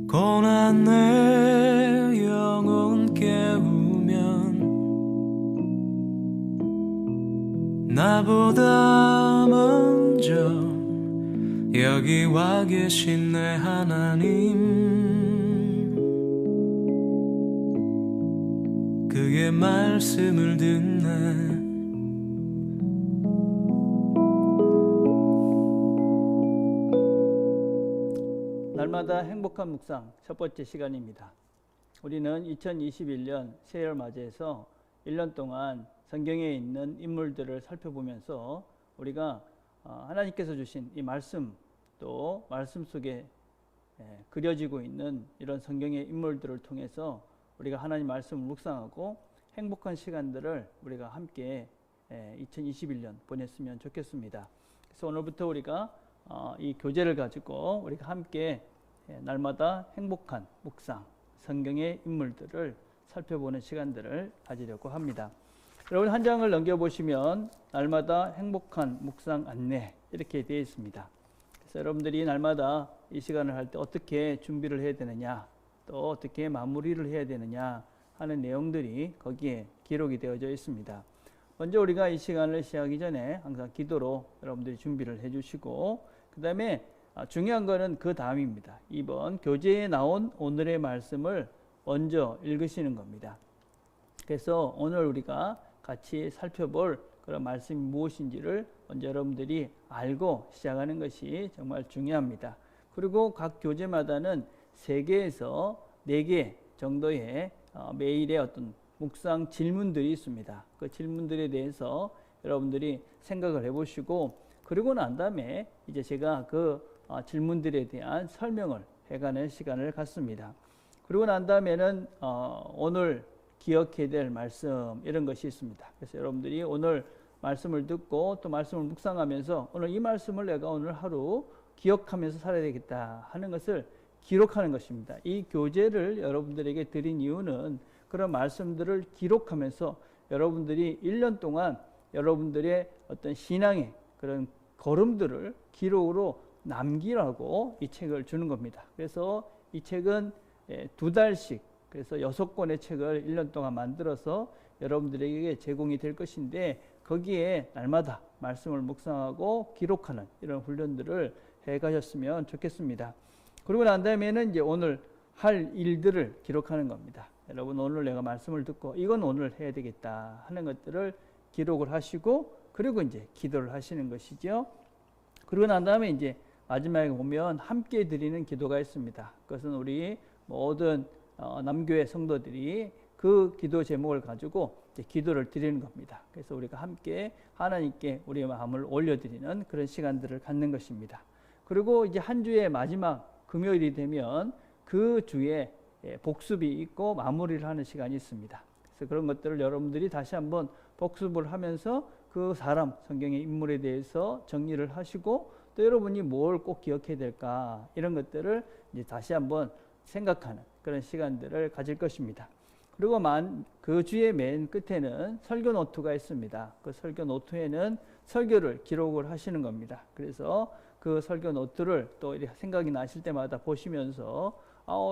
고난의 영혼 깨우면 나보다 먼저 여기 와 계신 내 하나님, 그의 말씀을 듣네. 날마다 행복한 묵상 첫 번째 시간입니다. 우리는 2021년 새해를 맞이해서 1년 동안 성경에 있는 인물들을 살펴보면서 우리가 하나님께서 주신 이 말씀, 또 말씀 속에 그려지고 있는 이런 성경의 인물들을 통해서 우리가 하나님 말씀을 묵상하고 행복한 시간들을 우리가 함께 2021년 보냈으면 좋겠습니다. 그래서 오늘부터 우리가 이 교재를 가지고 우리가 함께 날마다 행복한 묵상, 성경의 인물들을 살펴보는 시간들을 가지려고 합니다. 여러분, 한 장을 넘겨보시면 날마다 행복한 묵상 안내 이렇게 되어 있습니다. 그래서 여러분들이 날마다 이 시간을 할 때 어떻게 준비를 해야 되느냐, 또 어떻게 마무리를 해야 되느냐 하는 내용들이 거기에 기록이 되어져 있습니다. 먼저 우리가 이 시간을 시작하기 전에 항상 기도로 여러분들이 준비를 해주시고, 그 다음에 중요한 거는 그 다음입니다. 이번 교재에 나온 오늘의 말씀을 먼저 읽으시는 겁니다. 그래서 오늘 우리가 같이 살펴볼 그런 말씀이 무엇인지를 먼저 여러분들이 알고 시작하는 것이 정말 중요합니다. 그리고 각 교재마다는 3개에서 4개 정도의 매일의 어떤 묵상 질문들이 있습니다. 그 질문들에 대해서 여러분들이 생각을 해보시고, 그리고 난 다음에 이제 제가 그 질문들에 대한 설명을 해가는 시간을 갖습니다. 그리고 난 다음에는 오늘 기억해야 될 말씀, 이런 것이 있습니다. 그래서 여러분들이 오늘 말씀을 듣고 또 말씀을 묵상하면서 오늘 이 말씀을 내가 오늘 하루 기억하면서 살아야 되겠다 하는 것을 기록하는 것입니다. 이 교재를 여러분들에게 드린 이유는 그런 말씀들을 기록하면서 여러분들이 1년 동안 여러분들의 어떤 신앙의 그런 걸음들을 기록으로 남기라고 이 책을 주는 겁니다. 그래서 이 책은 2달씩, 그래서 6권의 책을 1년 동안 만들어서 여러분들에게 제공이 될 것인데, 거기에 날마다 말씀을 묵상하고 기록하는 이런 훈련들을 해 가셨으면 좋겠습니다. 그리고 난 다음에는 이제 오늘 할 일들을 기록하는 겁니다. 여러분, 오늘 내가 말씀을 듣고 이건 오늘 해야 되겠다 하는 것들을 기록을 하시고, 그리고 이제 기도를 하시는 것이죠. 그리고 난 다음에 이제 마지막에 보면 함께 드리는 기도가 있습니다. 그것은 우리 모든 남교회 성도들이 그 기도 제목을 가지고 이제 기도를 드리는 겁니다. 그래서 우리가 함께 하나님께 우리의 마음을 올려드리는 그런 시간들을 갖는 것입니다. 그리고 이제 한 주의 마지막 금요일이 되면 그 주에 복습이 있고 마무리를 하는 시간이 있습니다. 그래서 그런 것들을 여러분들이 다시 한번 복습을 하면서 그 사람, 성경의 인물에 대해서 정리를 하시고, 또 여러분이 뭘 꼭 기억해야 될까, 이런 것들을 이제 다시 한번 생각하는 그런 시간들을 가질 것입니다. 그리고 그 주의 맨 끝에는 설교 노트가 있습니다. 그 설교 노트에는 설교를 기록을 하시는 겁니다. 그래서 그 설교 노트를 또 생각이 나실 때마다 보시면서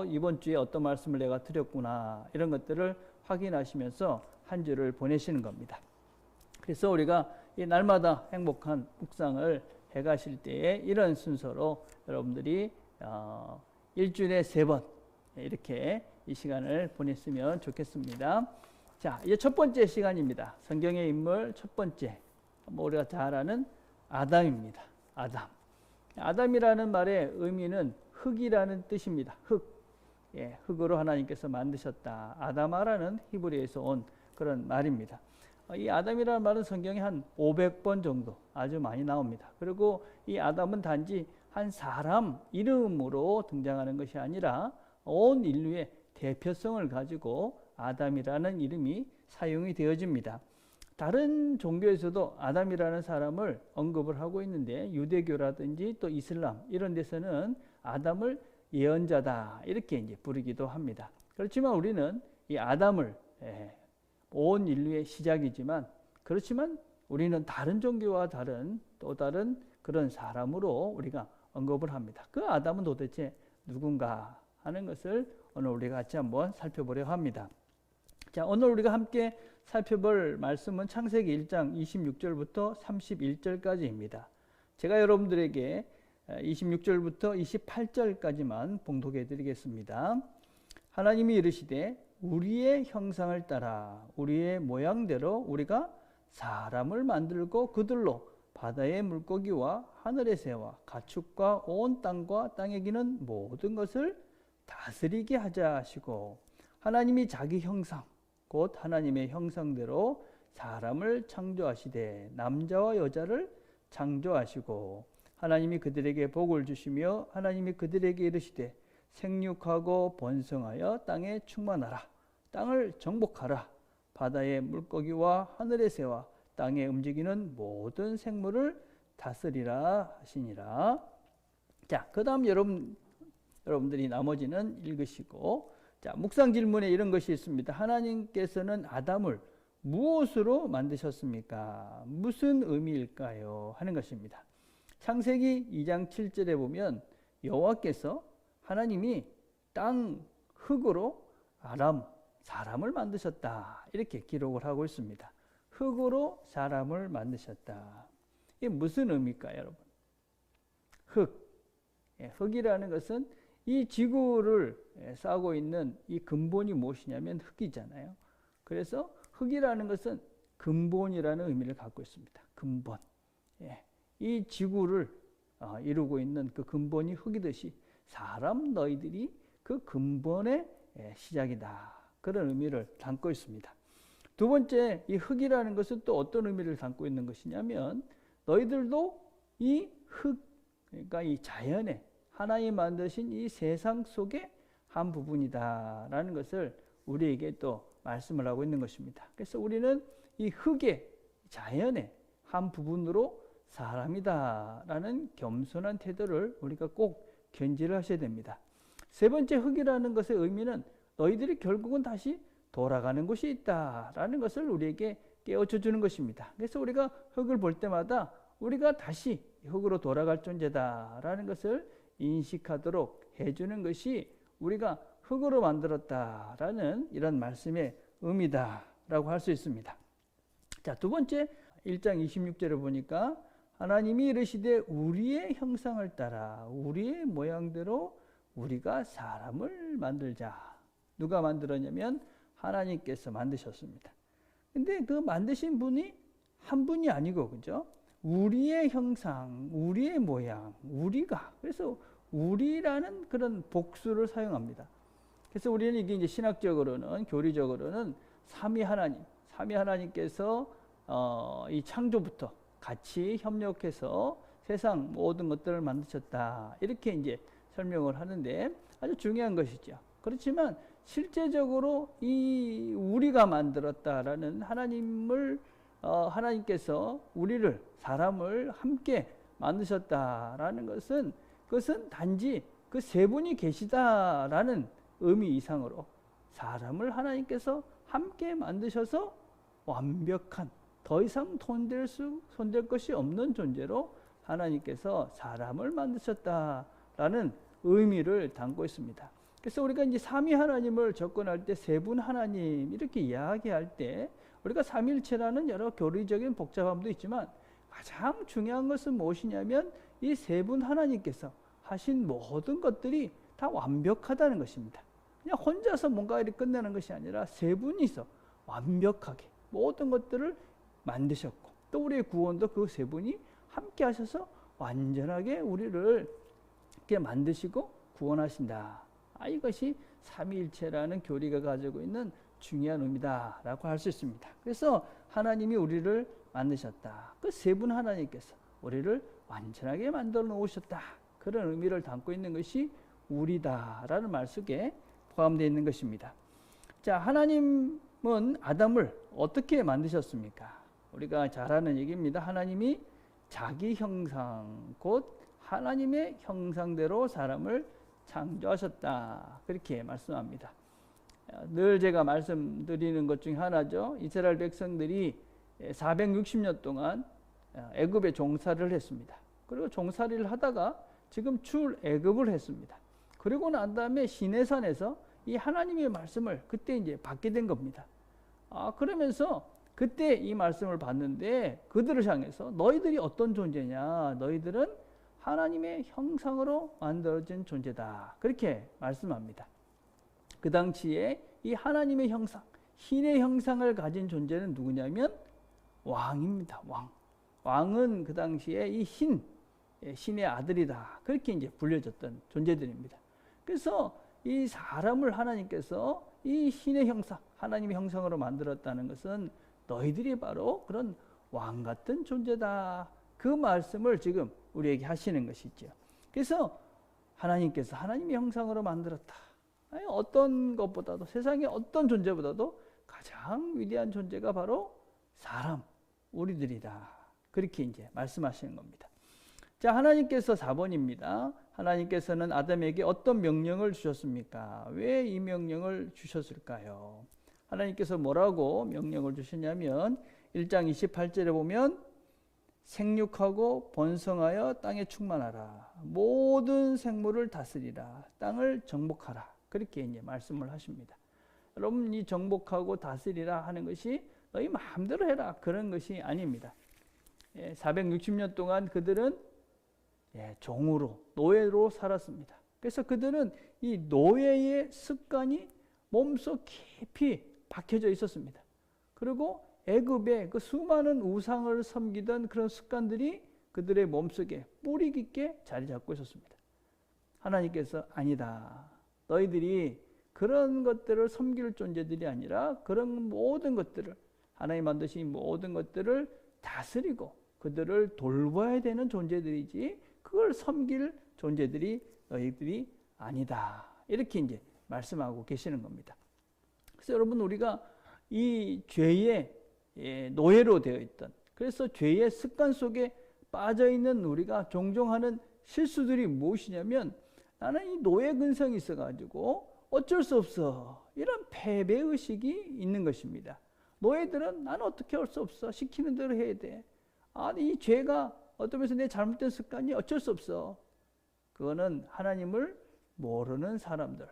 이번 주에 어떤 말씀을 내가 드렸구나, 이런 것들을 확인하시면서 한 주를 보내시는 겁니다. 그래서 우리가 이 날마다 행복한 묵상을 해가실 때에 이런 순서로 여러분들이 일주일에 3번 이렇게 이 시간을 보냈으면 좋겠습니다. 자, 이제 첫 번째 시간입니다. 성경의 인물 첫 번째, 우리가 잘 아는 아담입니다. 아담. 아담이라는 말의 의미는 흙이라는 뜻입니다. 흙. 흙으로 하나님께서 만드셨다. 아담아라는 히브리에서 온 그런 말입니다. 이 아담이라는 말은 성경에 한 500번 정도 아주 많이 나옵니다. 그리고 이 아담은 단지 한 사람 이름으로 등장하는 것이 아니라 온 인류의 대표성을 가지고 아담이라는 이름이 사용이 되어집니다. 다른 종교에서도 아담이라는 사람을 언급을 하고 있는데, 유대교라든지 또 이슬람 이런 데서는 아담을 예언자다 이렇게 이제 부르기도 합니다. 그렇지만 우리는 이 아담을 온 인류의 시작이지만, 그렇지만 우리는 다른 종교와 또 다른 그런 사람으로 우리가 언급을 합니다. 그 아담은 도대체 누군가 하는 것을 오늘 우리가 같이 한번 살펴보려 합니다. 자, 오늘 우리가 함께 살펴볼 말씀은 창세기 1장 26절부터 31절까지입니다. 제가 여러분들에게 26절부터 28절까지만 봉독해 드리겠습니다. 하나님이 이르시되 우리의 형상을 따라 우리의 모양대로 우리가 사람을 만들고 그들로 바다의 물고기와 하늘의 새와 가축과 온 땅과 땅에 기는 모든 것을 다스리게 하자 하시고, 하나님이 자기 형상 곧 하나님의 형상대로 사람을 창조하시되 남자와 여자를 창조하시고, 하나님이 그들에게 복을 주시며 하나님이 그들에게 이르시되 생육하고 번성하여 땅에 충만하라, 땅을 정복하라, 바다의 물고기와 하늘의 새와 땅에 움직이는 모든 생물을 다스리라 하시니라. 자, 그 다음 여러분들이 나머지는 읽으시고, 자, 묵상 질문에 이런 것이 있습니다. 하나님께서는 아담을 무엇으로 만드셨습니까? 무슨 의미일까요? 하는 것입니다. 창세기 2장 7절에 보면 여호와께서 하나님이 땅 흙으로 사람을 만드셨다, 이렇게 기록을 하고 있습니다. 흙으로 사람을 만드셨다. 이게 무슨 의미일까요, 여러분? 흙. 흙이라는 것은 이 지구를 싸고 있는 이 근본이 무엇이냐면 흙이잖아요. 그래서 흙이라는 것은 근본이라는 의미를 갖고 있습니다. 근본. 이 지구를 이루고 있는 그 근본이 흙이듯이 사람 너희들이 그 근본의 시작이다, 그런 의미를 담고 있습니다. 두 번째, 이 흙이라는 것은 또 어떤 의미를 담고 있는 것이냐면 너희들도 이 흙, 그러니까 이 자연에 하나님이 만드신 이 세상 속의 한 부분이다라는 것을 우리에게 또 말씀을 하고 있는 것입니다. 그래서 우리는 이 흙의 자연의 한 부분으로 사람이다라는 겸손한 태도를 우리가 꼭 견지를 하셔야 됩니다. 세 번째, 흙이라는 것의 의미는 너희들이 결국은 다시 돌아가는 곳이 있다라는 것을 우리에게 깨우쳐 주는 것입니다. 그래서 우리가 흙을 볼 때마다 우리가 다시 흙으로 돌아갈 존재다라는 것을 인식하도록 해주는 것이 우리가 흙으로 만들었다라는 이런 말씀의 의미다라고 할 수 있습니다. 자, 두 번째, 1장 26절에 보니까 하나님이 이르시되 우리의 형상을 따라 우리의 모양대로 우리가 사람을 만들자. 누가 만들었냐면 하나님께서 만드셨습니다. 근데 그 만드신 분이 한 분이 아니고, 그죠? 우리의 형상, 우리의 모양, 우리가. 그래서 우리라는 그런 복수를 사용합니다. 그래서 우리는 이게 이제 신학적으로는, 교리적으로는 삼위 하나님께서 이 창조부터 같이 협력해서 세상 모든 것들을 만드셨다, 이렇게 이제 설명을 하는데 아주 중요한 것이죠. 그렇지만 실제적으로 이 우리가 만들었다라는 하나님께서 우리를, 사람을 함께 만드셨다라는 것은, 그것은 단지 그 세 분이 계시다라는 의미 이상으로 사람을 하나님께서 함께 만드셔서 완벽한, 더 이상 손댈 것이 없는 존재로 하나님께서 사람을 만드셨다라는 의미를 담고 있습니다. 그래서 우리가 이제 삼위 하나님을 접근할 때 세 분 하나님 이렇게 이야기할 때 우리가 삼일체라는 여러 교리적인 복잡함도 있지만 가장 중요한 것은 무엇이냐면 이 세 분 하나님께서 하신 모든 것들이 다 완벽하다는 것입니다. 그냥 혼자서 뭔가 이렇게 끝내는 것이 아니라 세 분이서 완벽하게 모든 것들을 만드셨고, 또 우리의 구원도 그 세 분이 함께 하셔서 완전하게 우리를 이렇게 만드시고 구원하신다. 이것이 삼위일체라는 교리가 가지고 있는 중요한 의미다라고 할 수 있습니다. 그래서 하나님이 우리를 만드셨다. 그 세 분 하나님께서 우리를 완전하게 만들어 놓으셨다. 그런 의미를 담고 있는 것이 우리다라는 말 속에 포함되어 있는 것입니다. 자, 하나님은 아담을 어떻게 만드셨습니까? 우리가 잘 아는 얘기입니다. 하나님이 자기 형상, 곧 하나님의 형상대로 사람을 창조하셨다, 그렇게 말씀합니다. 늘 제가 말씀드리는 것 중에 하나죠. 이스라엘 백성들이 460년 동안 애굽에 종살이를 했습니다. 그리고 종살이를 하다가 지금 출애굽을 했습니다. 그리고 난 다음에 시내산에서 이 하나님의 말씀을 그때 이제 받게 된 겁니다. 그러면서 그때 이 말씀을 받는데 그들을 향해서 너희들이 어떤 존재냐? 너희들은 하나님의 형상으로 만들어진 존재다. 그렇게 말씀합니다. 그 당시에 이 하나님의 형상, 신의 형상을 가진 존재는 누구냐면 왕입니다. 왕은 그 당시에 이 신의 아들이다. 그렇게 이제 불려졌던 존재들입니다. 그래서 이 사람을 하나님께서 이 신의 형상, 하나님의 형상으로 만들었다는 것은 너희들이 바로 그런 왕 같은 존재다. 그 말씀을 지금 우리에게 하시는 것이죠. 그래서 하나님께서 하나님의 형상으로 만들었다. 어떤 것보다도, 세상의 어떤 존재보다도 가장 위대한 존재가 바로 사람, 우리들이다. 그렇게 이제 말씀하시는 겁니다. 자, 하나님께서 4번입니다. 하나님께서는 아담에게 어떤 명령을 주셨습니까? 왜 이 명령을 주셨을까요? 하나님께서 뭐라고 명령을 주셨냐면 1장 28절에 보면 생육하고 번성하여 땅에 충만하라. 모든 생물을 다스리라. 땅을 정복하라. 그렇게 이제 말씀을 하십니다. 여러분, 이 정복하고 다스리라 하는 것이 너희 마음대로 해라. 그런 것이 아닙니다. 460년 동안 그들은 종으로, 노예로 살았습니다. 그래서 그들은 이 노예의 습관이 몸속 깊이 박혀져 있었습니다. 그리고 애굽의 그 수많은 우상을 섬기던 그런 습관들이 그들의 몸속에 뿌리 깊게 자리 잡고 있었습니다. 하나님께서 아니다. 너희들이 그런 것들을 섬길 존재들이 아니라 그런 모든 것들을, 하나님 만드신 모든 것들을 다스리고 그들을 돌봐야 되는 존재들이지 그걸 섬길 존재들이 너희들이 아니다. 이렇게 이제 말씀하고 계시는 겁니다. 그래서 여러분, 우리가 이 죄의 노예로 되어 있던, 그래서 죄의 습관 속에 빠져 있는 우리가 종종 하는 실수들이 무엇이냐면 나는 이 노예 근성이 있어가지고 어쩔 수 없어. 이런 패배의식이 있는 것입니다. 노예들은 나는 어떻게 할 수 없어. 시키는 대로 해야 돼. 이 죄가 어떤 면에서 내 잘못된 습관이 어쩔 수 없어. 그거는 하나님을 모르는 사람들,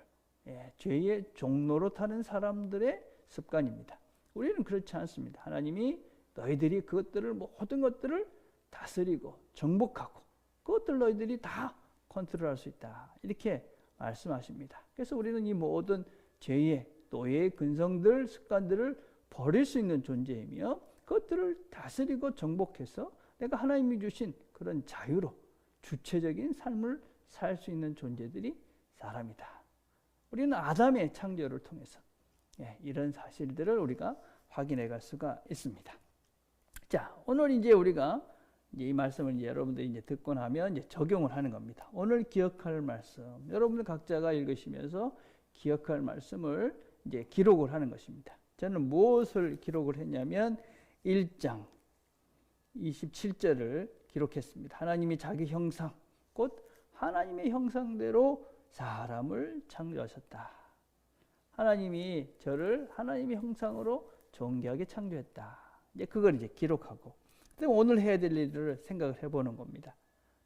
죄의 종로로 타는 사람들의 습관입니다. 우리는 그렇지 않습니다. 하나님이 너희들이 그것들을, 모든 것들을 다스리고 정복하고 그것들 너희들이 다 컨트롤할 수 있다. 이렇게 말씀하십니다. 그래서 우리는 이 모든 죄의, 노예의 근성들, 습관들을 버릴 수 있는 존재이며 그것들을 다스리고 정복해서 내가 하나님이 주신 그런 자유로 주체적인 삶을 살 수 있는 존재들이 사람이다. 우리는 아담의 창조를 통해서 이런 사실들을 우리가 확인해 갈 수가 있습니다. 자, 오늘 이제 우리가 이 말씀을 이제 여러분들이 이제 듣고 나면 이제 적용을 하는 겁니다. 오늘 기억할 말씀, 여러분들 각자가 읽으시면서 기억할 말씀을 이제 기록을 하는 것입니다. 저는 무엇을 기록을 했냐면 1장 27절을 기록했습니다. 하나님이 자기 형상, 곧 하나님의 형상대로 사람을 창조하셨다. 하나님이 저를 하나님의 형상으로 존귀하게 창조했다. 이제 그걸 이제 기록하고, 오늘 해야 될 일들을 생각을 해보는 겁니다.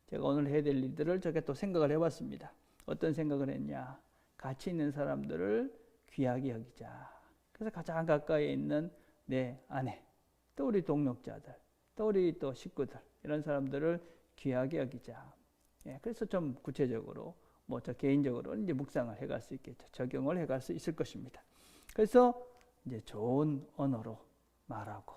제가 오늘 해야 될 일들을 제가 또 생각을 해봤습니다. 어떤 생각을 했냐? 같이 있는 사람들을 귀하게 여기자. 그래서 가장 가까이에 있는 내 아내, 또 우리 동력자들, 또 우리 또 식구들, 이런 사람들을 귀하게 여기자. 그래서 좀 구체적으로, 저 개인적으로 이제 묵상을 해갈 수 있겠죠. 적용을 해갈 수 있을 것입니다. 그래서 이제 좋은 언어로 말하고,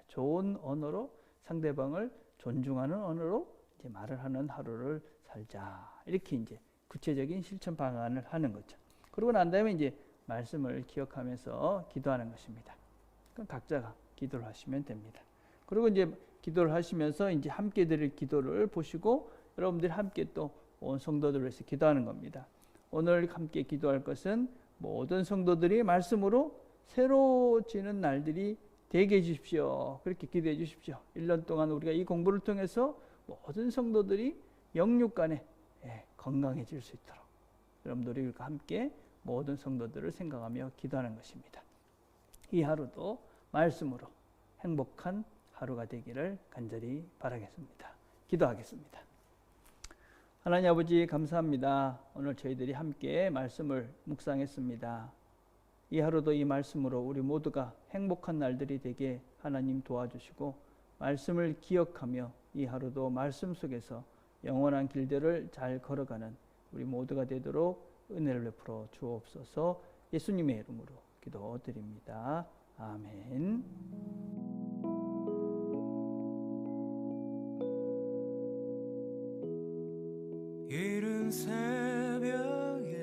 좋은 언어로 상대방을 존중하는 언어로 이제 말을 하는 하루를 살자. 이렇게 이제 구체적인 실천 방안을 하는 거죠. 그러고 난 다음에 이제 말씀을 기억하면서 기도하는 것입니다. 그럼 각자가 기도를 하시면 됩니다. 그리고 이제 기도를 하시면서 이제 함께 드릴 기도를 보시고 여러분들이 함께 또 온 성도들을 위해서 기도하는 겁니다. 오늘 함께 기도할 것은 모든 성도들이 말씀으로 새로워지는 날들이 되게 해주십시오. 그렇게 기도해 주십시오. 1년 동안 우리가 이 공부를 통해서 모든 성도들이 영육간에 건강해질 수 있도록 여러분들이 함께 모든 성도들을 생각하며 기도하는 것입니다. 이 하루도 말씀으로 행복한 하루가 되기를 간절히 바라겠습니다. 기도하겠습니다. 하나님 아버지 감사합니다. 오늘 저희들이 함께 말씀을 묵상했습니다. 이 하루도 이 말씀으로 우리 모두가 행복한 날들이 되게 하나님 도와주시고 말씀을 기억하며 이 하루도 말씀 속에서 영원한 길들을 잘 걸어가는 우리 모두가 되도록 은혜를 베풀어 주옵소서. 예수님의 이름으로 기도드립니다. 아멘. 이른 새벽에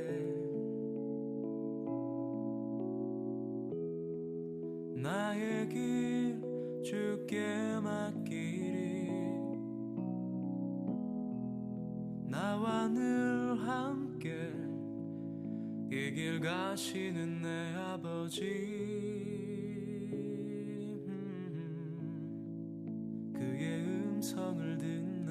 나의 길 주께 맡기리 나와 늘 함께 이 길 가시는 내 아버지 그의 음성을 듣네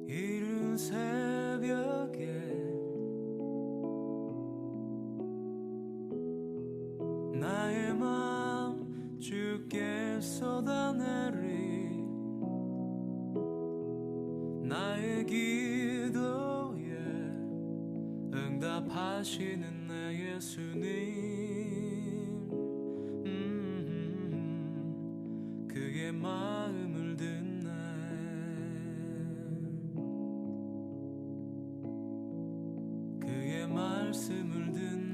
이른 새벽에 나의 마음 주께 쏟아내리 나의 기도에 응답하시는 내 예수님 그의 마음을 듣네 그의 말씀을 듣네